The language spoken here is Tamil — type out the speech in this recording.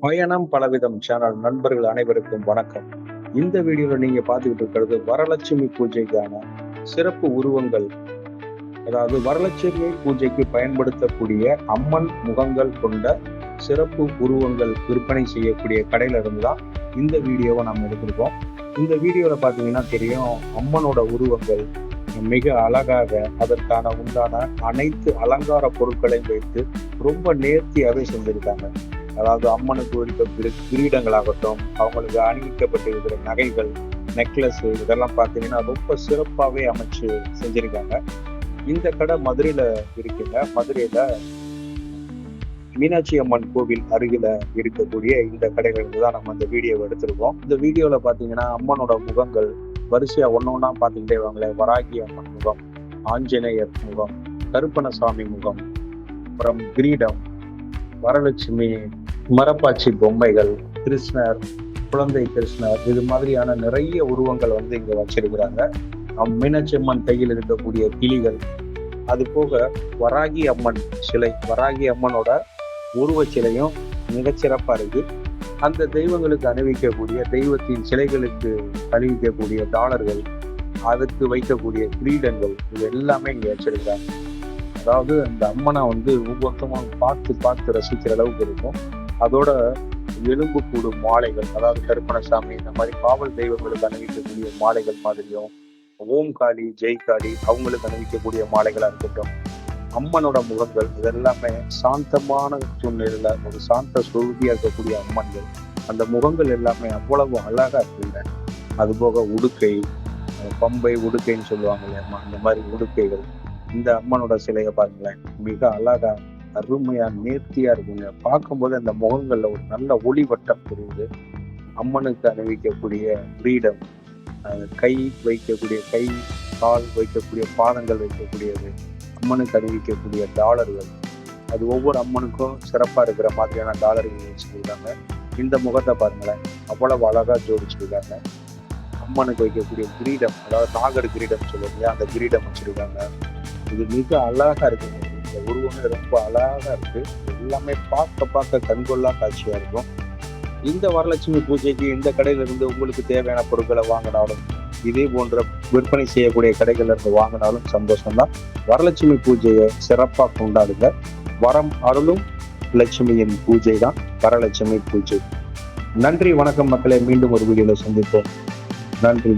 பயணம் பலவிதம் சேனல் நண்பர்கள் அனைவருக்கும் வணக்கம். இந்த வீடியோல நீங்க பார்த்துக்கிட்டு இருக்கிறது வரலட்சுமி பூஜைக்கான சிறப்பு உருவங்கள். அதாவது வரலட்சுமி பூஜைக்கு பயன்படுத்தக்கூடிய அம்மன் முகங்கள் கொண்ட சிறப்பு உருவங்கள் விற்பனை செய்யக்கூடிய கடையில இருந்து தான் இந்த வீடியோவை நம்ம எடுத்திருக்கோம். இந்த வீடியோல பாத்தீங்கன்னா தெரியும், அம்மனோட உருவங்கள் மிக அழகாக அதற்கான உண்டான அனைத்து அலங்கார பொருட்களையும் வைத்து ரொம்ப நேர்த்தியாவே செஞ்சிருக்காங்க. அதாவது அம்மனுக்கு இருக்க கிரீடங்களாகட்டும், அவங்களுக்கு அணிவிக்கப்பட்டிருக்கிற நகைகள், நெக்லஸ், இதெல்லாம் பார்த்தீங்கன்னா ரொம்ப சிறப்பாகவே அமைச்சு செஞ்சிருக்காங்க. இந்த கடை மதுரையில இருக்குங்க. மதுரையில மீனாட்சி அம்மன் கோவில் அருகில இருக்கக்கூடிய இந்த கடைகளுக்கு தான் நம்ம இந்த வீடியோவை எடுத்திருக்கோம். இந்த வீடியோல பாத்தீங்கன்னா அம்மனோட முகங்கள் வரிசையா ஒன்னொன்னா பார்த்துக்கிட்டே வாங்களேன். வராகி அம்மன் முகம், ஆஞ்சநேயர் முகம், கருப்பணசாமி முகம், அப்புறம் கிரீடம், வரலட்சுமி, மரப்பாச்சி பொம்மைகள், கிருஷ்ணர், குழந்தை கிருஷ்ணர், இது மாதிரியான நிறைய உருவங்கள் வந்து இங்க வச்சிருக்கிறாங்க. மீனாட்சி அம்மன் கையில் இருக்கக்கூடிய கிளிகள், அது போக வராகி அம்மன் சிலை, வராகி அம்மனோட உருவ சிலையும் மிகச்சிறப்பா இருக்கு. அந்த தெய்வங்களுக்கு அணிவிக்கக்கூடிய தெய்வத்தின் சிலைகளுக்கு அணிவிக்கக்கூடிய டாலர்கள், அதுக்கு வைக்கக்கூடிய கிரீடங்கள், இது எல்லாமே இங்க வச்சிருக்காங்க. அதாவது அந்த அம்மனை வந்து ஒவ்வொருத்தமும் பார்த்து பார்த்து ரசிக்கிற அளவுக்கு இருக்கும். அதோட எலும்பு கூடும் மாலைகள், அதாவது கருப்பணசாமி இந்த மாதிரி காவல் தெய்வங்களுக்கு அணிவிக்கக்கூடிய மாலைகள் மாதிரியும், ஓம் காளி, ஜெய் காளி அவங்களுக்கு அணிவிக்கக்கூடிய மாலைகளா இருக்கட்டும், அம்மனோட முகங்கள் இதெல்லாமே சாந்தமான சூழ்நிலையில ஒரு சாந்த சுருதியா இருக்கக்கூடிய அம்மன்கள். அந்த முகங்கள் எல்லாமே அவ்வளவு அழகா இருக்குங்க. அது போக உடுக்கை, பம்பை உடுக்கைன்னு சொல்லுவாங்க இல்லையா, அந்த மாதிரி உடுக்கைகள். இந்த அம்மனோட சிலையை பாருங்களேன், மிக அழகா அருமையா நேர்த்தியா இருக்குங்க. பார்க்கும்போது அந்த முகங்கள்ல ஒரு நல்ல ஒளி வட்டம் தெரியுது. அம்மனுக்கு அணிவிக்கக்கூடிய கிரீடம், கை வைக்கக்கூடிய கை, கால் வைக்கக்கூடிய பாதங்கள் வைக்கக்கூடியது, அம்மனுக்கு அணிவிக்கக்கூடிய டாலர்கள், அது ஒவ்வொரு அம்மனுக்கும் சிறப்பா இருக்கிற மாதிரியான டாலர்கள் வச்சிருக்காங்க. இந்த முகத்தை பாருங்களேன், அவ்வளவு அழகா ஜோடிச்சிருக்காங்க. அம்மனுக்கு வைக்கக்கூடிய கிரீடம், அதாவது நாகர் கிரீடம் சொல்லுவாங்க, அந்த கிரீடம் வச்சிருக்காங்க. இது மிக அழகா இருக்குங்க. இந்த உருவமே ரொம்ப அழகா இருக்கு. எல்லாமே பார்க்க பார்க்க கண்கொள்ளா காட்சியா இருக்கும். இந்த வரலட்சுமி பூஜைக்கு இந்த கடையில இருந்து உங்களுக்கு தேவையான பொருட்களை வாங்கினாலும், இதே போன்ற விற்பனை செய்யக்கூடிய கடைகள்ல இருந்து வாங்கினாலும் சந்தோஷம் தான். வரலட்சுமி பூஜையை சிறப்பாக கொண்டாடுங்க. வரம் அருளும் லட்சுமியின் பூஜை தான் வரலட்சுமி பூஜை. நன்றி, வணக்கம் மக்களே. மீண்டும் ஒரு வீடியோல சந்திப்போம். நன்றி.